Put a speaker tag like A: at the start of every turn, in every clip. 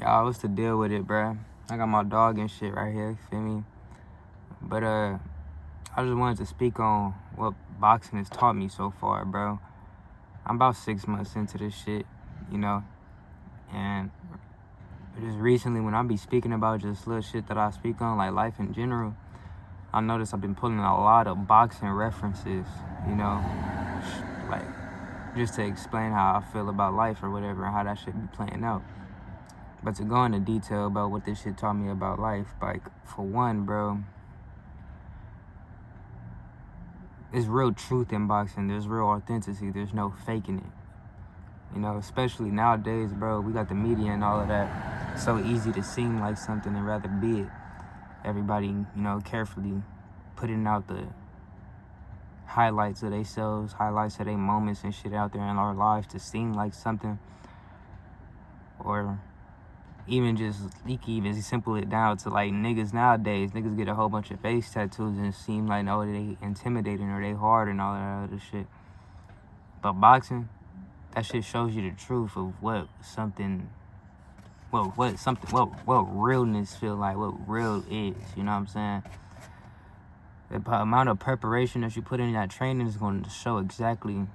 A: Y'all, what's the deal with it, bruh? I got my dog and shit right here, feel me? But, I just wanted to speak on what boxing has taught me so far, bro. I'm about 6 months into this shit, you know? And just recently, when I be speaking about just little shit that I speak on, like life in general, I noticed I've been pulling a lot of boxing references, you know? Like, just to explain how I feel about life or whatever, and how that shit be playing out. But to go into detail about what this shit taught me about life, like, for one, bro, there's real truth in boxing. There's real authenticity. There's no faking it. You know, especially nowadays, bro, we got the media and all of that. It's so easy to seem like something and rather be it. Everybody, you know, carefully putting out the highlights of themselves, highlights of their moments and shit out there in our lives to seem like something. Or even just, you can even simple it down to like niggas nowadays. Niggas get a whole bunch of face tattoos and seem like, oh, they intimidating or they hard and all that other shit. But boxing, that shit shows you the truth of what realness feel like, what real is, you know what I'm saying? The amount of preparation that you put in that training is going to show exactly.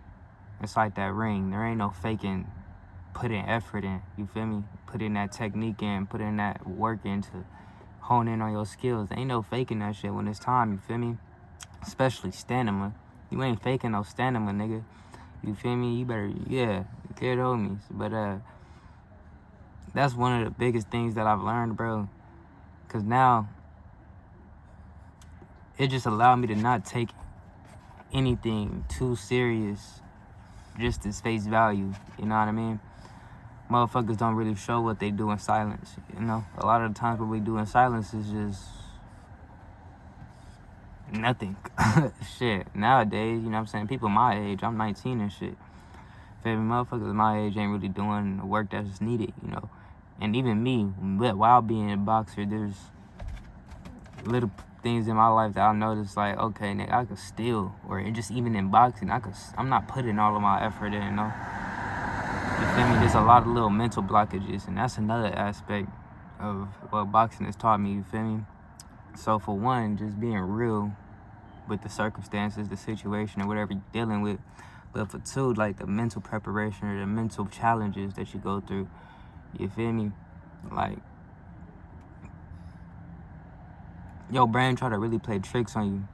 A: It's like that ring. There ain't no faking putting effort in, you feel me? Put in that technique in, put in that work in to hone in on your skills. There ain't no faking that shit when it's time, you feel me? Especially stamina. You ain't faking no stamina, nigga. You feel me? You better, yeah, clear the homies. But, that's one of the biggest things that I've learned, bro. Because now, it just allowed me to not take anything too serious just as face value, you know what I mean? Motherfuckers don't really show what they do in silence, you know? A lot of the times what we do in silence is just nothing. Shit, nowadays, you know what I'm saying? People my age, I'm 19 and shit. Favorite motherfuckers my age ain't really doing the work that's needed, you know? And even me, while being a boxer, there's little things in my life that I notice, like, okay, nigga, I could steal, or just even in boxing, I'm not putting all of my effort in, you know? You feel me? There's a lot of little mental blockages, and that's another aspect of what boxing has taught me, you feel me? So for one, just being real with the circumstances, the situation, or whatever you're dealing with. But for two, like the mental preparation or the mental challenges that you go through, you feel me? Like, your brain try to really play tricks on you,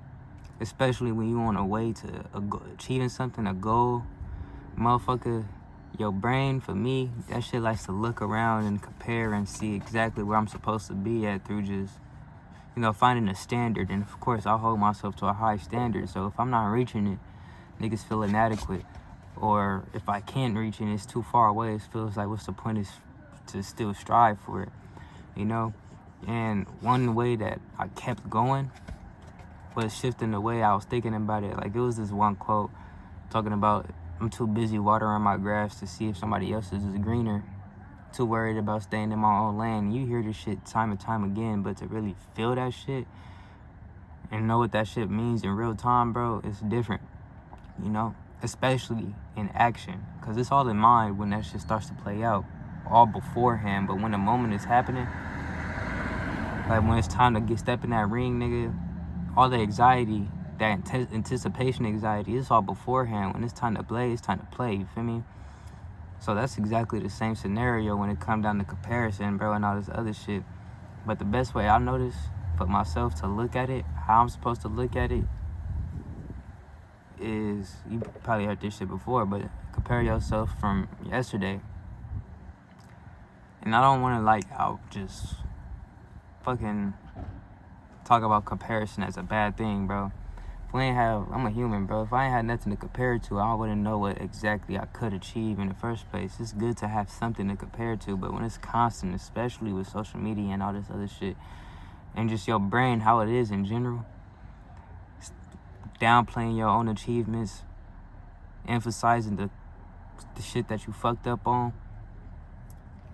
A: especially when you on a way to achieving something, a goal. Motherfucker, your brain, for me, that shit likes to look around and compare and see exactly where I'm supposed to be at through just, you know, finding a standard. And of course, I hold myself to a high standard. So if I'm not reaching it, niggas feel inadequate. Or if I can't reach it and it's too far away, it feels like, what's the point is to still strive for it, you know? And one way that I kept going was shifting the way I was thinking about it. Like, it was this one quote talking about, I'm too busy watering my grass to see if somebody else's is greener. Too worried about staying in my own lane. You hear this shit time and time again, but to really feel that shit and know what that shit means in real time, bro, it's different, you know? Especially in action, because it's all in mind when that shit starts to play out, all beforehand. But when the moment is happening, like when it's time to step in that ring, nigga, all the anxiety, that anticipation anxiety, it's all beforehand. When it's time to play, it's time to play, you feel me? So that's exactly the same scenario when it comes down to comparison, bro, and all this other shit. But the best way I notice for myself to look at it, how I'm supposed to look at it, is, you probably heard this shit before, but compare yourself from yesterday. And I don't want to, like, I'll just fucking talk about comparison as a bad thing, bro. If we ain't have, I'm a human, bro. If I ain't had nothing to compare to, I wouldn't know what exactly I could achieve in the first place. It's good to have something to compare to, but when it's constant, especially with social media and all this other shit, and just your brain, how it is in general, downplaying your own achievements, emphasizing the shit that you fucked up on,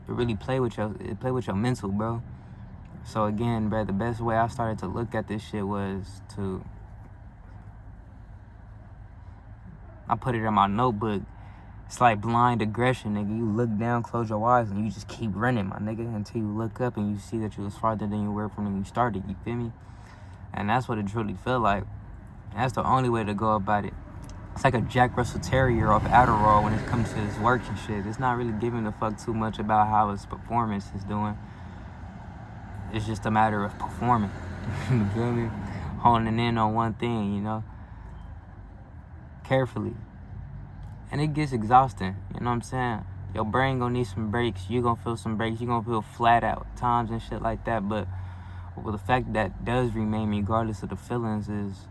A: it really play with your mental, bro. So again, bro, the best way I started to look at this shit was I put it in my notebook It's like blind aggression, nigga. You look down, close your eyes, and you just keep running, my nigga, until you look up and you see that you was farther than you were from when you started, you feel me? And that's what it truly feel like. And that's the only way to go about it. It's like a Jack Russell Terrier off Adderall when it comes to his work and shit. It's not really giving a fuck too much about how his performance is doing. It's just a matter of performing. You feel me? Honing in on one thing, you know? Carefully. And it gets exhausting, you know what I'm saying? Your brain gonna need some breaks. You gonna feel some breaks. You gonna feel flat out times and shit like that. But the fact that does remain regardless of the feelings is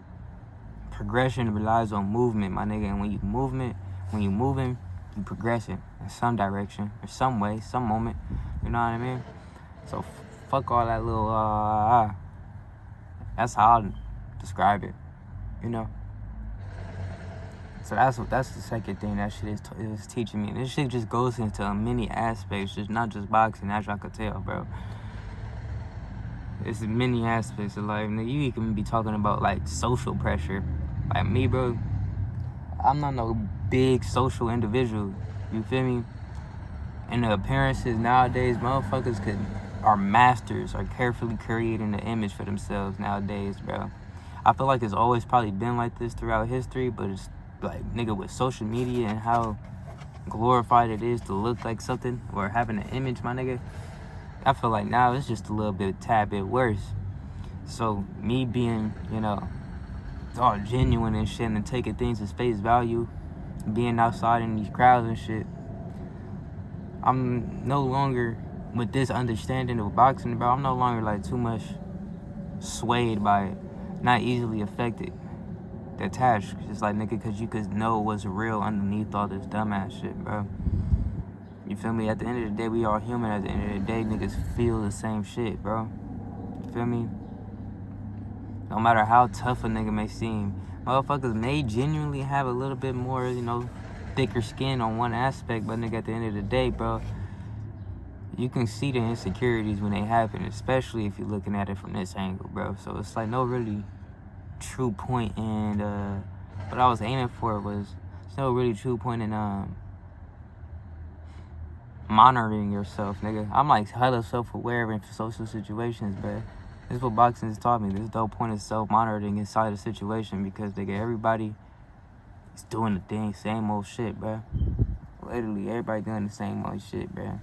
A: progression relies on movement, my nigga. And when you moving, you progressing in some direction, or some way, some moment. You know what I mean? So fuck all that little That's how I'll describe it, you know? So that's the second thing that shit is teaching me. This shit just goes into many aspects, just not just boxing, as y'all could tell, bro. It's many aspects of life. Now, you can be talking about, like, social pressure. Like me, bro, I'm not no big social individual. You feel me? And the appearances nowadays, motherfuckers are masters, are carefully creating the image for themselves nowadays, bro. I feel like it's always probably been like this throughout history, but it's like, nigga, with social media and how glorified it is to look like something or having an image, my nigga, I feel like now it's just a tad bit worse. So me being, you know, all genuine and shit and taking things as face value, being outside in these crowds and shit, I'm no longer, with this understanding of boxing, bro, I'm no longer like too much swayed by it, not easily affected, detached. Just like, nigga, because you could know what's real underneath all this dumbass shit, bro. You feel me? At the end of the day, we all human. At the end of the day, niggas feel the same shit, bro. You feel me? No matter how tough a nigga may seem, motherfuckers may genuinely have a little bit more, you know, thicker skin on one aspect, but nigga, at the end of the day, bro, you can see the insecurities when they happen, especially if you're looking at it from this angle, bro. So it's like no really true point, and what I was aiming for was there's no really true point in monitoring yourself, nigga. I'm like hella self-aware in social situations, but this is what boxing has taught me. There's no point in self-monitoring inside a situation because, nigga, everybody is doing the thing, same old shit, bro. Literally, everybody doing the same old shit, bro.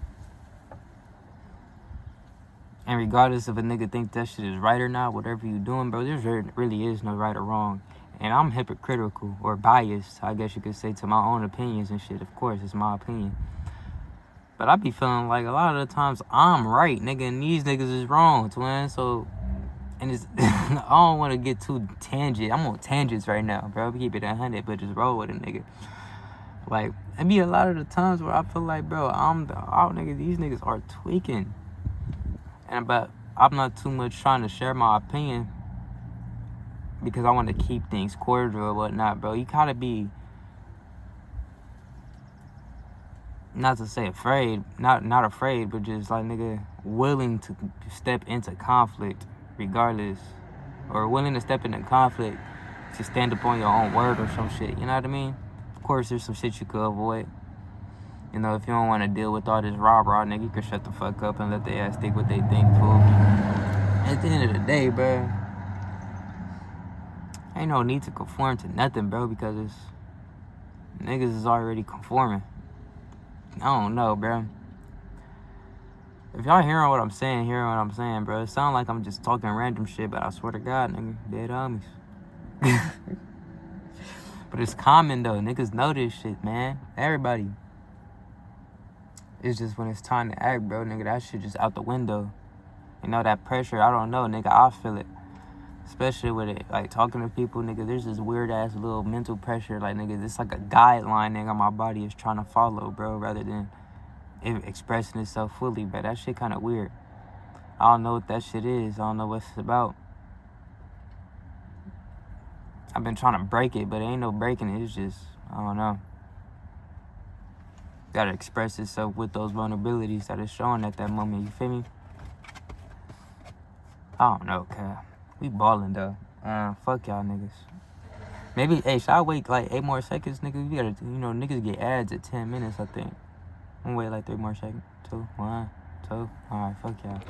A: And regardless if a nigga think that shit is right or not, whatever you doing, bro, there really is no right or wrong. And I'm hypocritical or biased, I guess you could say, to my own opinions and shit. Of course, it's my opinion. But I be feeling like a lot of the times I'm right, nigga, and these niggas is wrong, twin. So, and it's, I don't want to get too tangent. I'm on tangents right now, bro. We keep it 100, but just roll with it, nigga. Like, it be a lot of the times where I feel like, bro, nigga, these niggas are tweaking. But I'm not too much trying to share my opinion because I want to keep things cordial or whatnot, bro. You gotta be, not to say afraid, not afraid, but just like, nigga, willing to step into conflict regardless, or willing to step into conflict to stand up on your own word or some shit, you know what I mean? Of course, there's some shit you could avoid. You know, if you don't want to deal with all this rah-rah, nigga, you can shut the fuck up and let their ass think what they think, fool. At the end of the day, bro, ain't no need to conform to nothing, bro, because niggas is already conforming. I don't know, bro. If y'all hearing what I'm saying, bro. It sound like I'm just talking random shit, but I swear to God, nigga, dead homies. But it's common, though. Niggas know this shit, man. Everybody. It's just when it's time to act, bro, nigga, that shit just out the window. You know, that pressure, I don't know, nigga, I feel it. Especially with it, like, talking to people, nigga, there's this weird-ass little mental pressure. Like, nigga, it's like a guideline, nigga, my body is trying to follow, bro, rather than it expressing itself fully, but that shit kind of weird. I don't know what that shit is. I don't know what it's about. I've been trying to break it, but it ain't no breaking it. It's just, I don't know. Gotta express itself with those vulnerabilities that it's showing at that moment, you feel me? I don't know, cuz. We ballin', though. Fuck y'all niggas. Maybe, hey, should I wait like 8 more seconds, nigga? We gotta, niggas get ads at 10 minutes, I think. I'm gonna wait like 3 more seconds. 2, 1, 2. Alright, fuck y'all.